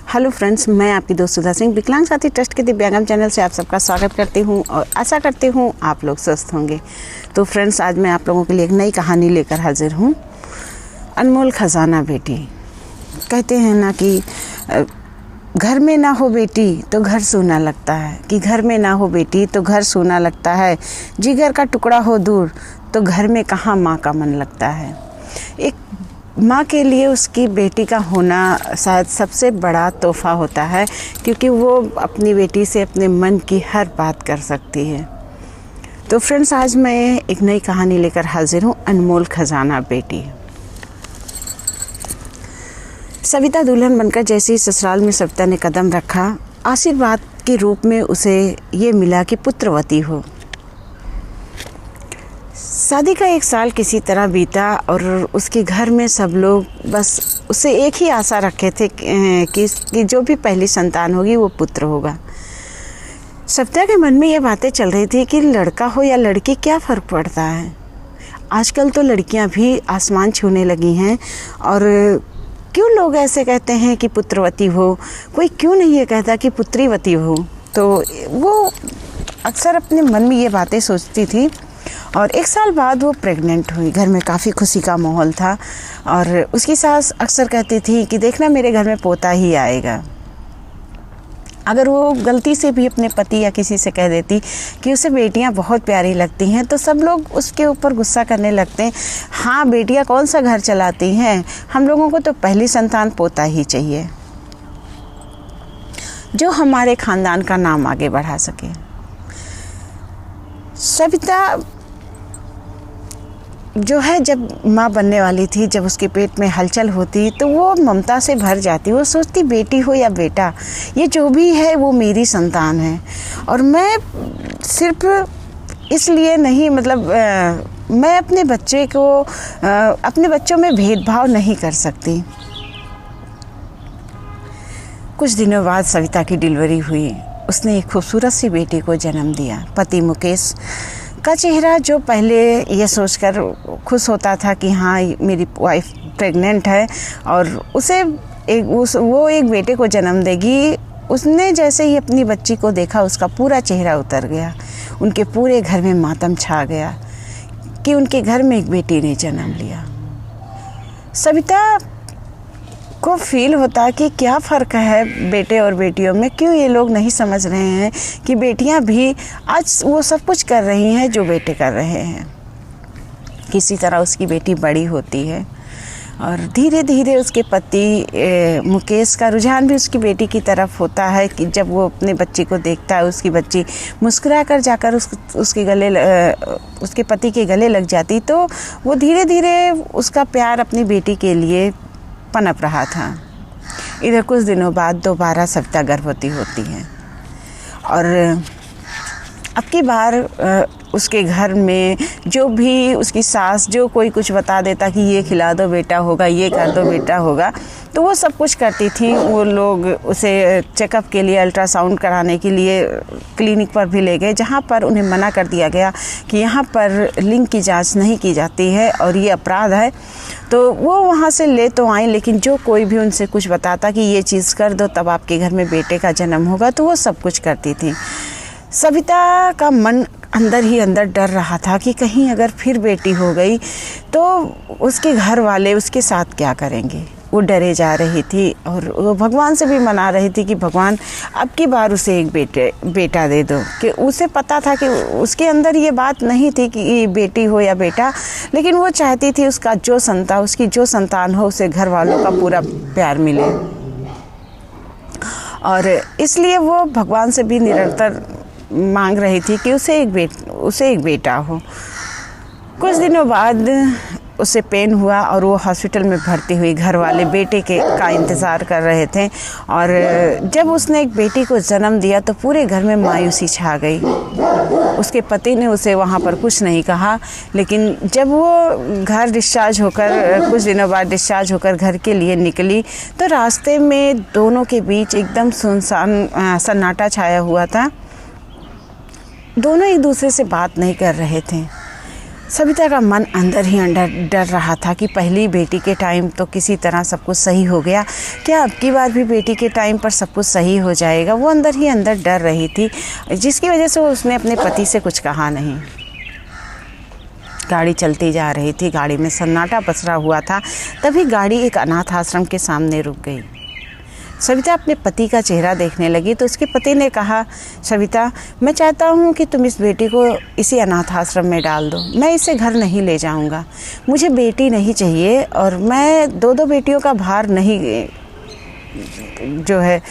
Hello friends, मैं आपकी दोस्त सुधा सिंह विकलांग साथी ट्रस्ट के दिव्यांगम चैनल से आप सबका स्वागत करती हूं और आशा करती हूं आप लोग स्वस्थ होंगे। तो फ्रेंड्स, आज मैं आप लोगों के लिए एक नई कहानी लेकर हाजिर हूं। अनमोल खजाना बेटी। कहते हैं ना कि घर में ना हो बेटी तो घर सूना लगता है, कि घर में ना हो बेटी तो घर सूना लगता है, जिगर का टुकड़ा हो दूर तो घर में कहाँ माँ का मन लगता है। एक माँ के लिए उसकी बेटी का होना शायद सबसे बड़ा तोहफ़ा होता है, क्योंकि वो अपनी बेटी से अपने मन की हर बात कर सकती है। तो फ्रेंड्स, आज मैं एक नई कहानी लेकर हाजिर हूँ, अनमोल खजाना बेटी। सविता दुल्हन बनकर जैसे ही ससुराल में सविता ने कदम रखा, आशीर्वाद के रूप में उसे ये मिला कि पुत्रवती हो। शादी का 1 साल किसी तरह बीता और उसके घर में सब लोग बस उसे एक ही आशा रखे थे कि जो भी पहली संतान होगी वो पुत्र होगा। सविता के मन में ये बातें चल रही थी कि लड़का हो या लड़की क्या फ़र्क पड़ता है। आजकल तो लड़कियां भी आसमान छूने लगी हैं, और क्यों लोग ऐसे कहते हैं कि पुत्रवती हो, कोई क्यों नहीं ये कहता कि पुत्रीवती हो। तो वो अक्सर अपने मन में ये बातें सोचती थी। और 1 साल बाद वो प्रेग्नेंट हुई। घर में काफ़ी खुशी का माहौल था और उसकी सास अक्सर कहती थी कि देखना, मेरे घर में पोता ही आएगा। अगर वो गलती से भी अपने पति या किसी से कह देती कि उसे बेटियां बहुत प्यारी लगती हैं, तो सब लोग उसके ऊपर गुस्सा करने लगते हैं। हाँ, बेटियां कौन सा घर चलाती हैं, हम लोगों को तो पहली संतान पोता ही चाहिए, जो हमारे ख़ानदान का नाम आगे बढ़ा सके। सविता जो है, जब माँ बनने वाली थी, जब उसके पेट में हलचल होती तो वो ममता से भर जाती। वो सोचती, बेटी हो या बेटा, ये जो भी है वो मेरी संतान है, और मैं सिर्फ इसलिए नहीं, मैं अपने बच्चे को अपने बच्चों में भेदभाव नहीं कर सकती। कुछ दिनों बाद सविता की डिलीवरी हुई। उसने एक खूबसूरत सी बेटी को जन्म दिया। पति मुकेश का चेहरा, जो पहले ये सोचकर खुश होता था कि हाँ, मेरी वाइफ प्रेग्नेंट है और वो एक बेटे को जन्म देगी, उसने जैसे ही अपनी बच्ची को देखा, उसका पूरा चेहरा उतर गया। उनके पूरे घर में मातम छा गया कि उनके घर में एक बेटी ने जन्म लिया। सविता को फील होता कि क्या फ़र्क है बेटे और बेटियों में, क्यों ये लोग नहीं समझ रहे हैं कि बेटियां भी आज वो सब कुछ कर रही हैं जो बेटे कर रहे हैं। किसी तरह उसकी बेटी बड़ी होती है और धीरे धीरे उसके पति मुकेश का रुझान भी उसकी बेटी की तरफ होता है कि जब वो अपने बच्ची को देखता है, उसकी बच्ची मुस्कुरा कर जाकर उसके पति के गले लग जाती, तो वो धीरे धीरे उसका प्यार अपनी बेटी के लिए पनप रहा था। इधर कुछ दिनों बाद दोबारा सविता गर्भवती होती है और अब की बार उसके घर में जो भी उसकी सास जो कोई कुछ बता देता कि ये खिला दो बेटा होगा, ये कर दो बेटा होगा, तो वो सब कुछ करती थी। वो लोग उसे चेकअप के लिए, अल्ट्रासाउंड कराने के लिए क्लिनिक पर भी ले गए, जहाँ पर उन्हें मना कर दिया गया कि यहाँ पर लिंग की जांच नहीं की जाती है और ये अपराध है। तो वो वहाँ से ले तो आई, लेकिन जो कोई भी उनसे कुछ बताता कि ये चीज़ कर दो तब आपके घर में बेटे का जन्म होगा, तो वो सब कुछ करती थी। सविता का मन अंदर ही अंदर डर रहा था कि कहीं अगर फिर बेटी हो गई तो उसके घर वाले उसके साथ क्या करेंगे। वो डरे जा रही थी और वो भगवान से भी मना रही थी कि भगवान, अब की बार उसे एक बेटा दे दो। कि उसे पता था कि उसके अंदर ये बात नहीं थी कि बेटी हो या बेटा, लेकिन वो चाहती थी उसकी जो संतान हो, उसे घर वालों का पूरा प्यार मिले, और इसलिए वो भगवान से भी निरंतर मांग रही थी कि उसे एक बेटा हो। कुछ दिनों बाद उसे पेन हुआ और वो हॉस्पिटल में भर्ती हुई। घर वाले बेटे का इंतज़ार कर रहे थे और जब उसने एक बेटी को जन्म दिया तो पूरे घर में मायूसी छा गई। उसके पति ने उसे वहाँ पर कुछ नहीं कहा, लेकिन जब वो कुछ दिनों बाद डिस्चार्ज होकर घर के लिए निकली तो रास्ते में दोनों के बीच एकदम सुनसान सन्नाटा छाया हुआ था। दोनों एक दूसरे से बात नहीं कर रहे थे। सविता का मन अंदर ही अंदर डर रहा था कि पहली बेटी के टाइम तो किसी तरह सब कुछ सही हो गया, क्या अब की बार भी बेटी के टाइम पर सब कुछ सही हो जाएगा। वो अंदर ही अंदर डर रही थी, जिसकी वजह से उसने अपने पति से कुछ कहा नहीं। गाड़ी चलती जा रही थी, गाड़ी में सन्नाटा पसरा हुआ था। तभी गाड़ी एक अनाथ आश्रम के सामने रुक गई। सविता अपने पति का चेहरा देखने लगी तो उसके पति ने कहा, सविता, मैं चाहता हूँ कि तुम इस बेटी को इसी अनाथ आश्रम में डाल दो। मैं इसे घर नहीं ले जाऊँगा, मुझे बेटी नहीं चाहिए और मैं दो बेटियों का भार नहीं, जो है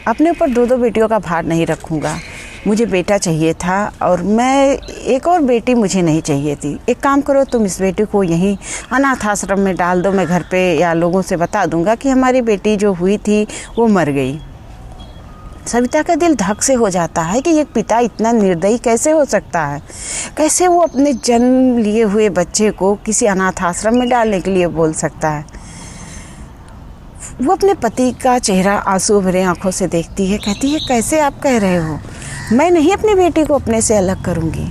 अपने ऊपर दो बेटियों का भार नहीं रखूँगा। मुझे बेटा चाहिए था और मैं एक और बेटी मुझे नहीं चाहिए थी। एक काम करो, तुम इस बेटी को यहीं अनाथ आश्रम में डाल दो। मैं घर पे या लोगों से बता दूंगा कि हमारी बेटी जो हुई थी वो मर गई। सविता का दिल धक से हो जाता है कि एक पिता इतना निर्दयी कैसे हो सकता है। कैसे वो अपने जन्म लिए हुए बच्चे को किसी अनाथ आश्रम में डालने के लिए बोल सकता है। वो अपने पति का चेहरा आंसू भरे आंखों से देखती है, कहती है, कैसे आप कह रहे हो? मैं नहीं अपनी बेटी को अपने से अलग करूंगी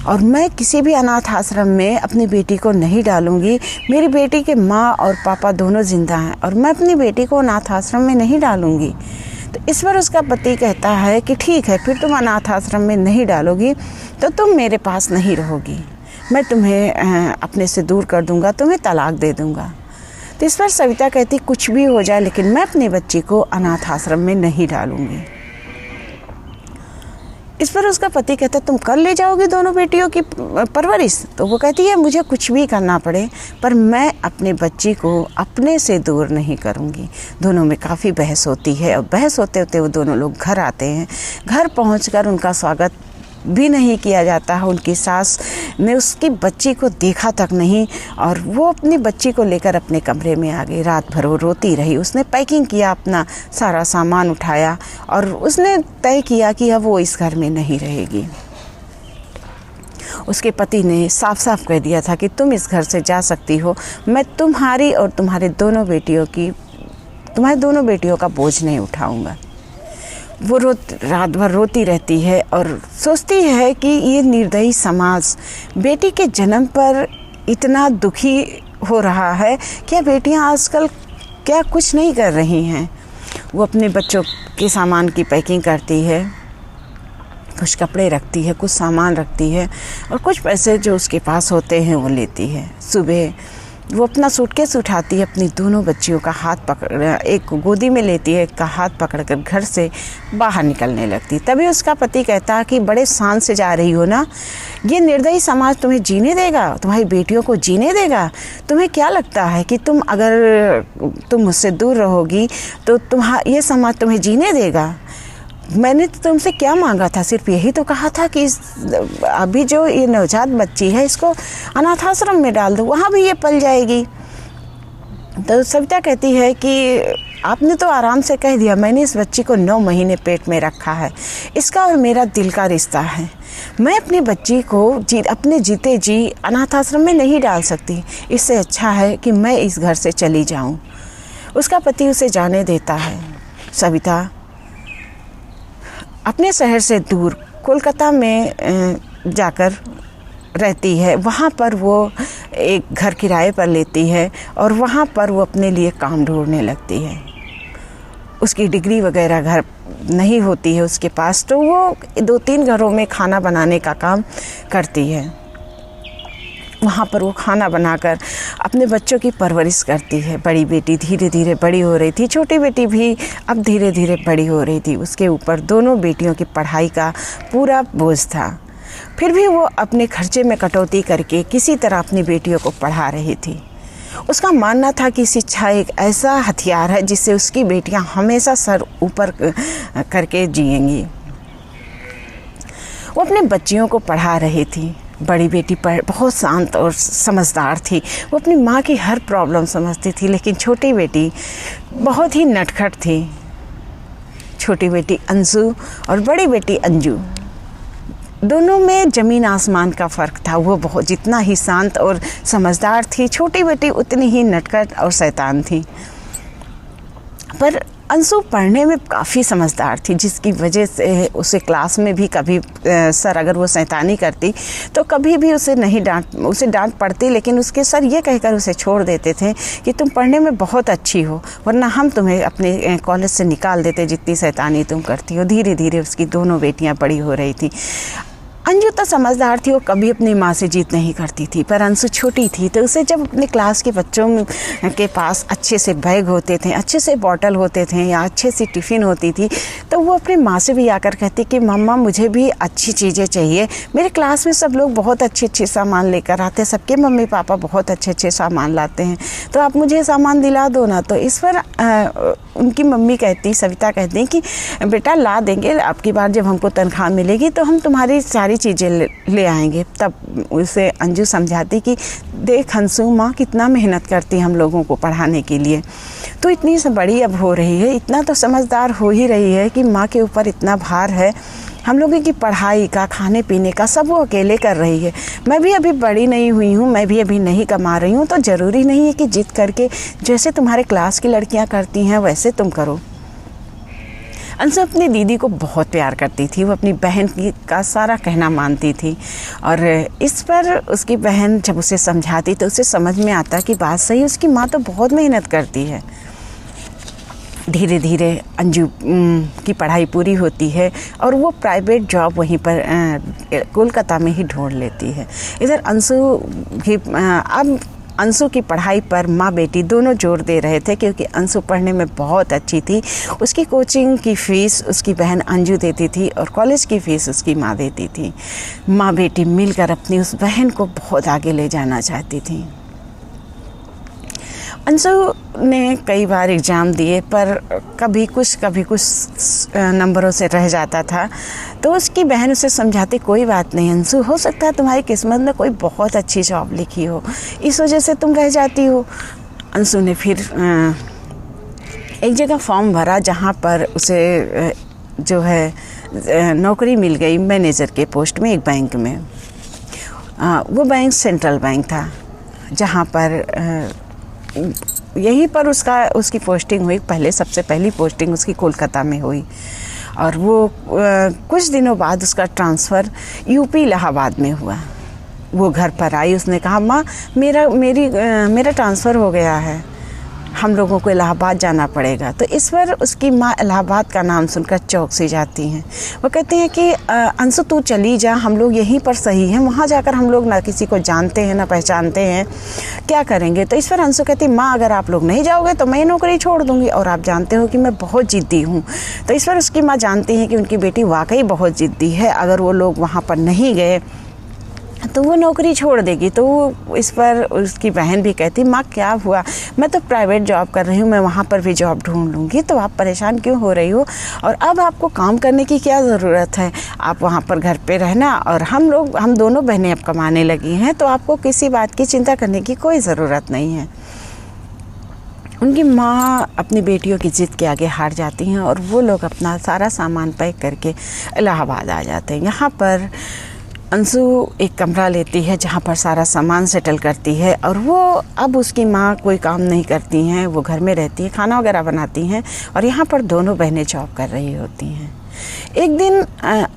और मैं किसी भी अनाथ आश्रम में अपनी बेटी को नहीं डालूंगी। मेरी बेटी के माँ और पापा दोनों जिंदा हैं और मैं अपनी बेटी को अनाथ आश्रम में नहीं डालूंगी। तो इस पर उसका पति कहता है कि ठीक है, फिर तुम अनाथ आश्रम में नहीं डालोगी तो तुम मेरे पास नहीं रहोगी, मैं तुम्हें अपने से दूर कर दूंगा, तुम्हें तलाक दे दूंगा। तो इस पर सविता कहती, कुछ भी हो जाए लेकिन मैं अपनी बच्ची को अनाथ आश्रम में नहीं डालूंगी। इस पर उसका पति कहता, तुम कर ले जाओगी दोनों बेटियों की परवरिश? तो वो कहती है, मुझे कुछ भी करना पड़े पर मैं अपनी बच्ची को अपने से दूर नहीं करूँगी। दोनों में काफ़ी बहस होती है और बहस होते होते वो दोनों लोग घर आते हैं। घर पहुंचकर उनका स्वागत भी नहीं किया जाता है। उनकी सास ने उसकी बच्ची को देखा तक नहीं और वो अपनी बच्ची को लेकर अपने कमरे में आ गई। रात भर वो रोती रही। उसने पैकिंग किया, अपना सारा सामान उठाया और उसने तय किया कि अब वो इस घर में नहीं रहेगी। उसके पति ने साफ साफ कह दिया था कि तुम इस घर से जा सकती हो, मैं तुम्हारी और तुम्हारी दोनों बेटियों का बोझ नहीं उठाऊंगा। वो रात भर रोती रहती है और सोचती है कि ये निर्दयी समाज बेटी के जन्म पर इतना दुखी हो रहा है। क्या बेटियां आजकल क्या कुछ नहीं कर रही हैं? वो अपने बच्चों के सामान की पैकिंग करती है, कुछ कपड़े रखती है, कुछ सामान रखती है और कुछ पैसे जो उसके पास होते हैं वो लेती है। सुबह वो अपना सूटकेस उठाती है, अपनी दोनों बच्चियों का हाथ पकड़, एक को गोदी में लेती है, एक का हाथ पकड़कर घर से बाहर निकलने लगती। तभी उसका पति कहता कि बड़े शान से जा रही हो ना, ये निर्दयी समाज तुम्हें जीने देगा, तुम्हारी बेटियों को जीने देगा? तुम्हें क्या लगता है कि अगर तुम मुझसे दूर रहोगी तो ये समाज तुम्हें जीने देगा? मैंने तो तुमसे क्या मांगा था? सिर्फ यही तो कहा था कि अभी जो ये नवजात बच्ची है इसको अनाथ आश्रम में डाल दो, वहाँ भी ये पल जाएगी। तो सविता कहती है कि आपने तो आराम से कह दिया, मैंने इस बच्ची को 9 महीने पेट में रखा है, इसका और मेरा दिल का रिश्ता है। मैं अपनी बच्ची को अपने जीते जी अनाथ आश्रम में नहीं डाल सकती। इससे अच्छा है कि मैं इस घर से चली जाऊँ। उसका पति उसे जाने देता है। सविता अपने शहर से दूर कोलकाता में जाकर रहती है। वहाँ पर वो एक घर किराए पर लेती है और वहाँ पर वो अपने लिए काम ढूंढने लगती है। उसकी डिग्री वगैरह घर नहीं होती है उसके पास, तो वो 2-3 घरों में खाना बनाने का काम करती है। वहाँ पर वो खाना बनाकर अपने बच्चों की परवरिश करती है। बड़ी बेटी धीरे धीरे बड़ी हो रही थी, छोटी बेटी भी अब धीरे धीरे बड़ी हो रही थी। उसके ऊपर दोनों बेटियों की पढ़ाई का पूरा बोझ था। फिर भी वो अपने खर्चे में कटौती करके किसी तरह अपनी बेटियों को पढ़ा रही थी। उसका मानना था कि शिक्षा एक ऐसा हथियार है जिससे उसकी बेटियां हमेशा सर ऊपर करके जिएंगी। वो अपने बच्चियों को पढ़ा रही थी। बड़ी बेटी बहुत शांत और समझदार थी, वो अपनी माँ की हर प्रॉब्लम समझती थी, लेकिन छोटी बेटी बहुत ही नटखट थी। छोटी बेटी अंशु और बड़ी बेटी अंजू, दोनों में ज़मीन आसमान का फ़र्क था। वो जितना ही शांत और समझदार थी, छोटी बेटी उतनी ही नटखट और शैतान थी। पर अंशु पढ़ने में काफ़ी समझदार थी, जिसकी वजह से उसे क्लास में भी कभी सर अगर वो शैतानी करती तो कभी भी उसे डांट पड़ती, लेकिन उसके सर ये कहकर उसे छोड़ देते थे कि तुम पढ़ने में बहुत अच्छी हो, वरना हम तुम्हें अपने कॉलेज से निकाल देते जितनी शैतानी तुम करती हो। धीरे धीरे उसकी दोनों बेटियां बड़ी हो रही थी। अंजू तो समझदार थी, वो कभी अपनी माँ से जीत नहीं करती थी, पर अंशु छोटी थी तो उसे जब अपने क्लास के बच्चों के पास अच्छे से बैग होते थे, अच्छे से बॉटल होते थे या अच्छे से टिफ़िन होती थी, तो वो अपनी माँ से भी आकर कहती कि मम्मा मुझे भी अच्छी चीज़ें चाहिए, मेरे क्लास में सब लोग बहुत अच्छे अच्छे सामान लेकर आते हैं, सबके मम्मी पापा बहुत अच्छे अच्छे सामान लाते हैं, तो आप मुझे सामान दिला दो ना। तो इस पर उनकी मम्मी कहती, सविता कहती कि बेटा ला देंगे, आपकी बार जब हमको तनख्वाह मिलेगी तो हम तुम्हारी सारी चीज़ें ले आएंगे। तब उसे अंजू समझाती कि देख हंसू, माँ कितना मेहनत करती हम लोगों को पढ़ाने के लिए, तो इतनी से बड़ी अब हो रही है, इतना तो समझदार हो ही रही है कि माँ के ऊपर इतना भार है, हम लोगों की पढ़ाई का, खाने पीने का सब वो अकेले कर रही है। मैं भी अभी बड़ी नहीं हुई हूँ, मैं भी अभी नहीं कमा रही हूँ, तो ज़रूरी नहीं है कि जिद करके जैसे तुम्हारे क्लास की लड़कियाँ करती हैं वैसे तुम करो। अंशु अपनी दीदी को बहुत प्यार करती थी, वो अपनी बहन का सारा कहना मानती थी, और इस पर उसकी बहन जब उसे समझाती तो उसे समझ में आता कि बात सही, उसकी माँ तो बहुत मेहनत करती है। धीरे धीरे अंजू की पढ़ाई पूरी होती है और वो प्राइवेट जॉब वहीं पर कोलकाता में ही ढूंढ लेती है। इधर अंशु की पढ़ाई पर माँ बेटी दोनों जोर दे रहे थे, क्योंकि अंशु पढ़ने में बहुत अच्छी थी। उसकी कोचिंग की फ़ीस उसकी बहन अंजू देती थी और कॉलेज की फ़ीस उसकी माँ देती थी। माँ बेटी मिलकर अपनी उस बहन को बहुत आगे ले जाना चाहती थी। अंशु ने कई बार एग्ज़ाम दिए, पर कभी कुछ नंबरों से रह जाता था, तो उसकी बहन उसे समझाती कोई बात नहीं अंशु, हो सकता है तुम्हारी किस्मत में कोई बहुत अच्छी जॉब लिखी हो, इस वजह से तुम रह जाती हो। अंशु ने फिर एक जगह फॉर्म भरा जहाँ पर उसे जो है नौकरी मिल गई मैनेजर के पोस्ट में एक बैंक में। वो बैंक सेंट्रल बैंक था, जहाँ पर यहीं पर उसकी पोस्टिंग हुई। सबसे पहली पोस्टिंग उसकी कोलकाता में हुई, और वो कुछ दिनों बाद उसका ट्रांसफ़र यूपी इलाहाबाद में हुआ। वो घर पर आई, उसने कहा माँ मेरा ट्रांसफ़र हो गया है, हम लोगों को इलाहाबाद जाना पड़ेगा। तो इस पर उसकी माँ इलाहाबाद का नाम सुनकर चौंक सी जाती हैं। वो कहते हैं कि अंशु तू चली जा, हम लोग यहीं पर सही हैं, वहाँ जाकर हम लोग ना किसी को जानते हैं ना पहचानते हैं, क्या करेंगे। तो इस पर अंशु कहती माँ अगर आप लोग नहीं जाओगे तो मैं नौकरी छोड़ दूँगी, और आप जानते हो कि मैं बहुत ज़िद्दी हूँ। तो इस पर उसकी माँ जानती हैं कि उनकी बेटी वाकई बहुत ज़िद्दी है, अगर वो लोग वहाँ पर नहीं गए तो वो नौकरी छोड़ देगी। तो इस पर उसकी बहन भी कहती माँ क्या हुआ, मैं तो प्राइवेट जॉब कर रही हूँ, मैं वहाँ पर भी जॉब ढूंढ लूँगी, तो आप परेशान क्यों हो रही हो, और अब आपको काम करने की क्या ज़रूरत है, आप वहाँ पर घर पे रहना, और हम दोनों बहनें अब कमाने लगी हैं, तो आपको किसी बात की चिंता करने की कोई ज़रूरत नहीं है। उनकी माँ अपनी बेटियों की ज़िद के आगे हार जाती हैं, और वो लोग अपना सारा सामान पैक करके इलाहाबाद आ जाते हैं। यहाँ पर अंशु एक कमरा लेती है जहाँ पर सारा सामान सेटल करती है, और वो अब उसकी माँ कोई काम नहीं करती हैं, वो घर में रहती हैं, खाना वगैरह बनाती हैं, और यहाँ पर दोनों बहनें जॉब कर रही होती हैं। एक दिन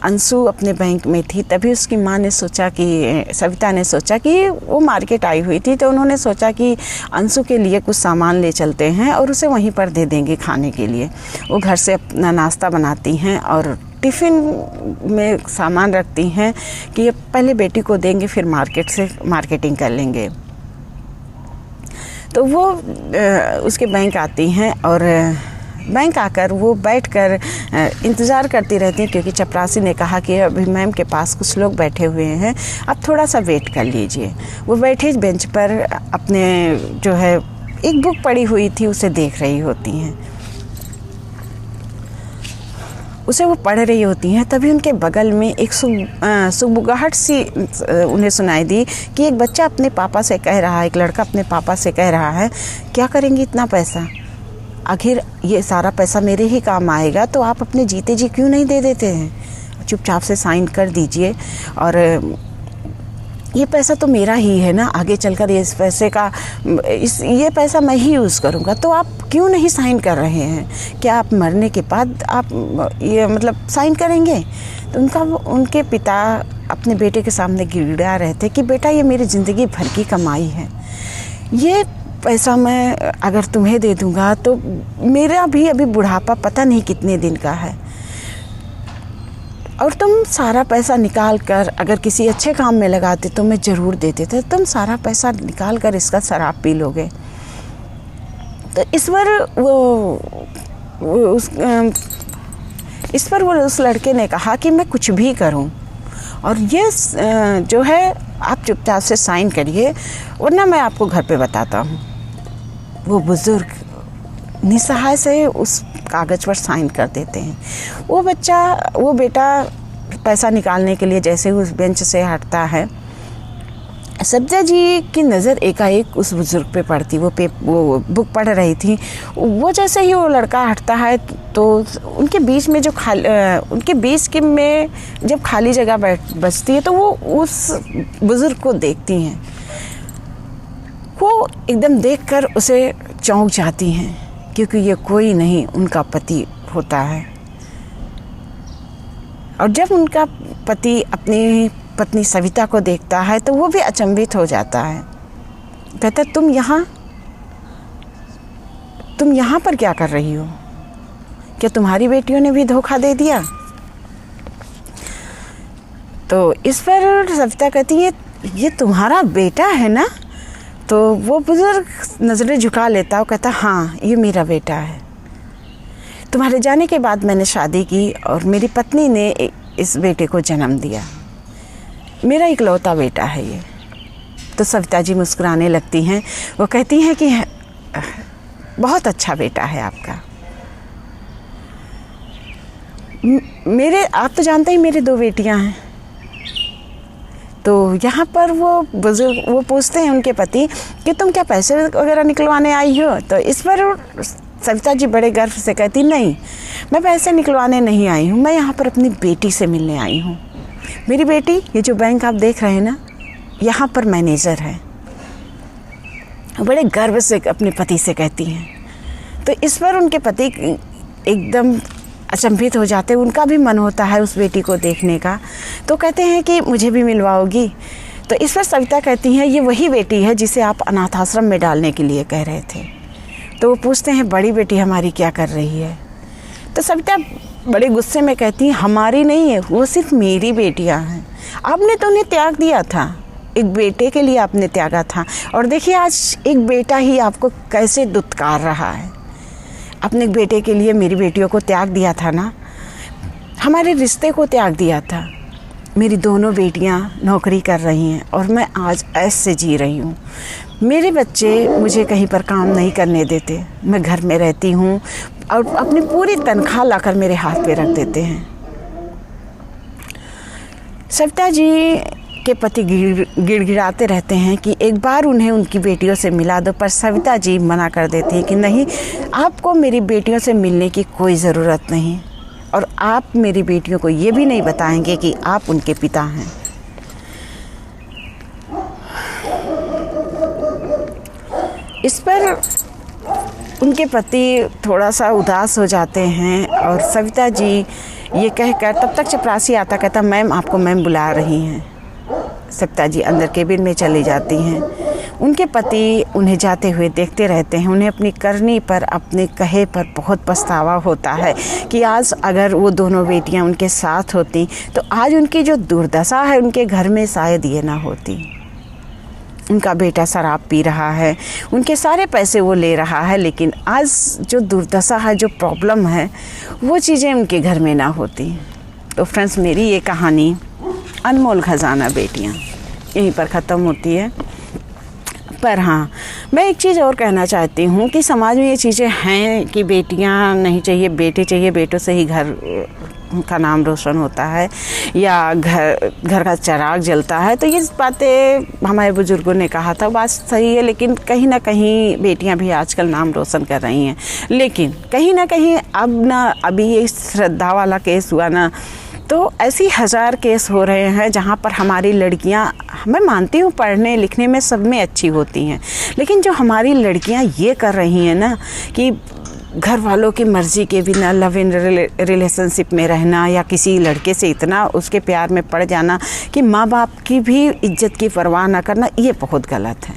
अंशु अपने बैंक में थी, तभी उसकी माँ ने सोचा कि सविता ने सोचा कि वो मार्केट आई हुई थी, तो उन्होंने सोचा कि अंशु के लिए कुछ सामान ले चलते हैं और उसे वहीं पर दे देंगे खाने के लिए। वो घर से अपना नाश्ता बनाती हैं और टिफ़िन में सामान रखती हैं कि ये पहले बेटी को देंगे, फिर मार्केट से मार्केटिंग कर लेंगे। तो वो उसके बैंक आती हैं, और बैंक आकर वो बैठकर इंतज़ार करती रहती हैं, क्योंकि चपरासी ने कहा कि अभी मैम के पास कुछ लोग बैठे हुए हैं, आप थोड़ा सा वेट कर लीजिए। वो बैठे बेंच पर अपने जो है एक बुक पड़ी हुई थी उसे देख रही होती हैं, उसे वो पढ़ रही होती हैं। तभी उनके बगल में एक सुबुगाहट सी उन्हें सुनाई दी कि एक बच्चा अपने पापा से कह रहा है, एक लड़का अपने पापा से कह रहा है क्या करेंगी इतना पैसा, आखिर ये सारा पैसा मेरे ही काम आएगा, तो आप अपने जीते जी क्यों नहीं दे देते हैं, चुपचाप से साइन कर दीजिए। और ये पैसा तो मेरा ही है ना, आगे चलकर ये पैसा मैं ही यूज़ करूँगा, तो आप क्यों नहीं साइन कर रहे हैं? क्या आप मरने के बाद आप ये मतलब साइन करेंगे? तो उनके पिता अपने बेटे के सामने गिड़गिड़ा रहे थे कि बेटा, ये मेरी ज़िंदगी भर की कमाई है, ये पैसा मैं अगर तुम्हें दे दूँगा तो मेरा भी अभी बुढ़ापा पता नहीं कितने दिन का है, और तुम सारा पैसा निकाल कर अगर किसी अच्छे काम में लगाते तो मैं ज़रूर देते थे, तुम सारा पैसा निकाल कर इसका शराब पी लोगे। तो इस पर वो उस लड़के ने कहा कि मैं कुछ भी करूं, और ये जो है आप चुपचाप से साइन करिए, वरना मैं आपको घर पे बताता हूं। वो बुज़ुर्ग निसहाय से उस कागज़ पर साइन कर देते हैं। वो बेटा पैसा निकालने के लिए जैसे उस बेंच से हटता है, सब्जा जी की नज़र एकाएक उस बुज़ुर्ग पे पड़ती। वो बुक पढ़ रही थी। वो जैसे ही वो लड़का हटता है तो उनके बीच में जब खाली जगह बचती है तो वो उस बुज़ुर्ग को देखती हैं। वो एकदम देखकर उसे चौंक जाती हैं, क्योंकि ये कोई नहीं उनका पति होता है। और जब उनका पति अपनी पत्नी सविता को देखता है तो वो भी अचंभित हो जाता है। कहता, तुम यहाँ पर क्या कर रही हो? क्या तुम्हारी बेटियों ने भी धोखा दे दिया? तो इस पर सविता कहती है, ये तुम्हारा बेटा है ना? तो वो बुज़ुर्ग नज़रें झुका लेता और कहता, हाँ, ये मेरा बेटा है। तुम्हारे जाने के बाद मैंने शादी की और मेरी पत्नी ने इस बेटे को जन्म दिया। मेरा इकलौता बेटा है ये। तो सविता जी मुस्कुराने लगती हैं। वो कहती हैं कि बहुत अच्छा बेटा है आपका। आप तो जानते ही मेरी 2 बेटियां हैं। तो यहाँ पर वो बुजुर्ग वो पूछते हैं उनके पति कि तुम क्या पैसे वगैरह निकलवाने आई हो? तो इस पर सविता जी बड़े गर्व से कहती, नहीं, मैं पैसे निकलवाने नहीं आई हूँ, मैं यहाँ पर अपनी बेटी से मिलने आई हूँ। मेरी बेटी, ये जो बैंक आप देख रहे हैं ना, यहाँ पर मैनेजर है। बड़े गर्व से अपने पति से कहती हैं। तो इस पर उनके पति एकदम अचंभित हो जाते हैं। उनका भी मन होता है उस बेटी को देखने का। तो कहते हैं कि मुझे भी मिलवाओगी? तो इस पर सविता कहती हैं, ये वही बेटी है जिसे आप अनाथ आश्रम में डालने के लिए कह रहे थे। तो वो पूछते हैं, बड़ी बेटी हमारी क्या कर रही है? तो सविता बड़े गुस्से में कहती है, हमारी नहीं है, वो सिर्फ मेरी बेटियां हैं। आपने तो उन्हें त्याग दिया था, एक बेटे के लिए आपने त्यागा था, और देखिए आज एक बेटा ही आपको कैसे दुत्कार रहा है। अपने बेटे के लिए मेरी बेटियों को त्याग दिया था ना, हमारे रिश्ते को त्याग दिया था। मेरी दोनों बेटियां नौकरी कर रही हैं और मैं आज ऐसे जी रही हूँ। मेरे बच्चे मुझे कहीं पर काम नहीं करने देते, मैं घर में रहती हूँ और अपनी पूरी तनख्वाह लाकर मेरे हाथ पे रख देते हैं। सविता जी के पति गिड़गिड़ाते रहते हैं कि एक बार उन्हें उनकी बेटियों से मिला दो, पर सविता जी मना कर देती है कि नहीं, आपको मेरी बेटियों से मिलने की कोई ज़रूरत नहीं, और आप मेरी बेटियों को ये भी नहीं बताएंगे कि आप उनके पिता हैं। इस पर उनके पति थोड़ा सा उदास हो जाते हैं और सविता जी ये कहकर, तब तक चपरासी आता, कहता, मैम आपको मैम बुला रही हैं। सविता जी अंदर केबिन में चली जाती हैं। उनके पति उन्हें जाते हुए देखते रहते हैं। उन्हें अपनी करनी पर, अपने कहे पर बहुत पछतावा होता है कि आज अगर वो दोनों बेटियां उनके साथ होती तो आज उनकी जो दुर्दशा है उनके घर में शायद ये ना होती। उनका बेटा शराब पी रहा है, उनके सारे पैसे वो ले रहा है, लेकिन आज जो दुर्दशा है, जो प्रॉब्लम है, वो चीज़ें उनके घर में ना होती। तो फ्रेंड्स, मेरी ये कहानी अनमोल खजाना बेटियां यहीं पर ख़त्म होती है। पर हाँ, मैं एक चीज़ और कहना चाहती हूँ कि समाज में ये चीज़ें हैं कि बेटियाँ नहीं चाहिए, बेटे चाहिए, बेटों से ही घर का नाम रोशन होता है या घर का चिराग जलता है। तो ये बातें हमारे बुजुर्गों ने कहा था, बात सही है, लेकिन कहीं ना कहीं बेटियां भी आजकल नाम रोशन कर रही हैं। लेकिन कहीं ना कहीं अभी ये श्रद्धा वाला केस हुआ ना, तो ऐसी हज़ार केस हो रहे हैं जहाँ पर हमारी लड़कियाँ, मैं मानती हूँ पढ़ने लिखने में सब में अच्छी होती हैं, लेकिन जो हमारी लड़कियाँ ये कर रही हैं ना कि घर वालों की मर्ज़ी के बिना लव इन रिलेशनशिप में रहना या किसी लड़के से इतना उसके प्यार में पड़ जाना कि माँ बाप की भी इज्जत की परवाह ना करना, ये बहुत गलत है।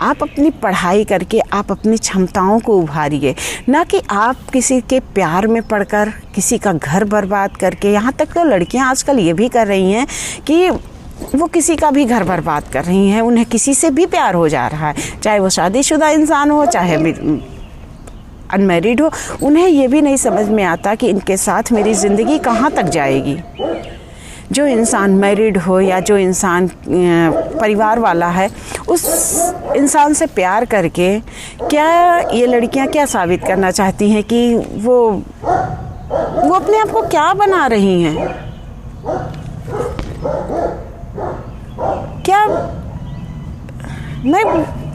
आप अपनी पढ़ाई करके आप अपनी क्षमताओं को उभारिए, ना कि आप किसी के प्यार में पड़कर किसी का घर बर्बाद करके। यहाँ तक तो लड़कियाँ आजकल ये भी कर रही हैं कि वो किसी का भी घर बर्बाद कर रही हैं, उन्हें किसी से भी प्यार हो जा रहा है, चाहे वो शादीशुदा इंसान हो चाहे अनमैरिड हो। उन्हें ये भी नहीं समझ में आता कि इनके साथ मेरी ज़िंदगी कहाँ तक जाएगी। जो इंसान मैरिड हो या जो इंसान परिवार वाला है, उस इंसान से प्यार करके क्या ये लड़कियां क्या साबित करना चाहती हैं कि वो अपने आप को क्या बना रही हैं? क्या मैं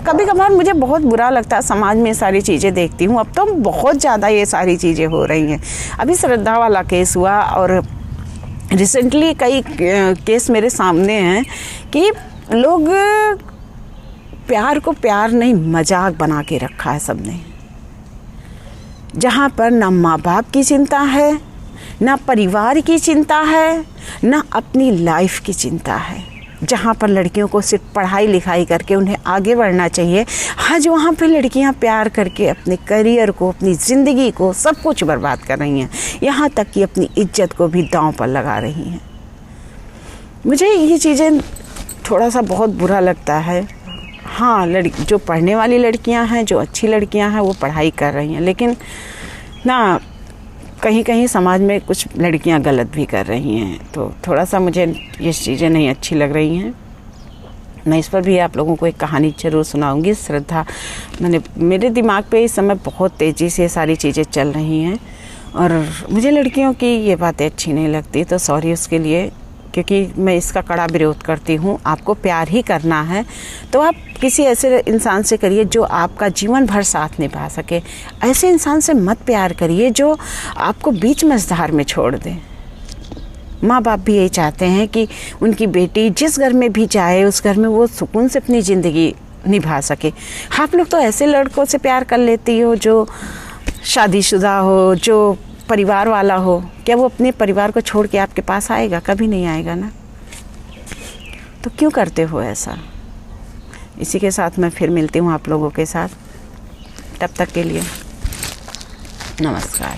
कभी कभार मुझे बहुत बुरा लगता है, समाज में सारी चीज़ें देखती हूँ। अब तो बहुत ज़्यादा ये सारी चीज़ें हो रही हैं। अभी श्रद्धा वाला केस हुआ और रिसेंटली कई केस मेरे सामने हैं कि लोग प्यार को प्यार नहीं मजाक बना के रखा है सबने, जहाँ पर ना माँ बाप की चिंता है, ना परिवार की चिंता है, ना अपनी लाइफ की चिंता है। जहाँ पर लड़कियों को सिर्फ पढ़ाई लिखाई करके उन्हें आगे बढ़ना चाहिए, आज वहाँ पे लड़कियाँ प्यार करके अपने करियर को, अपनी ज़िंदगी को, सब कुछ बर्बाद कर रही हैं। यहाँ तक कि अपनी इज्जत को भी दांव पर लगा रही हैं। मुझे ये चीज़ें थोड़ा सा बहुत बुरा लगता है। हाँ, जो पढ़ने वाली लड़कियाँ हैं, जो अच्छी लड़कियाँ हैं, वो पढ़ाई कर रही हैं, लेकिन ना कहीं कहीं समाज में कुछ लड़कियां गलत भी कर रही हैं। तो थोड़ा सा मुझे ये चीज़ें नहीं अच्छी लग रही हैं। मैं इस पर भी आप लोगों को एक कहानी ज़रूर सुनाऊंगी। श्रद्धा, मेरे दिमाग पे इस समय बहुत तेज़ी से सारी चीज़ें चल रही हैं और मुझे लड़कियों की ये बातें अच्छी नहीं लगती, तो सॉरी उसके लिए, क्योंकि मैं इसका कड़ा विरोध करती हूँ। आपको प्यार ही करना है तो आप किसी ऐसे इंसान से करिए जो आपका जीवन भर साथ निभा सके। ऐसे इंसान से मत प्यार करिए जो आपको बीच मझधार में छोड़ दे। माँ बाप भी यही चाहते हैं कि उनकी बेटी जिस घर में भी जाए उस घर में वो सुकून से अपनी ज़िंदगी निभा सके। आप लोग तो ऐसे लड़कों से प्यार कर लेती हो जो शादीशुदा हो, जो परिवार वाला हो। क्या वो अपने परिवार को छोड़ के आपके पास आएगा? कभी नहीं आएगा ना। तो क्यों करते हो ऐसा? इसी के साथ मैं फिर मिलती हूँ आप लोगों के साथ। तब तक के लिए नमस्कार।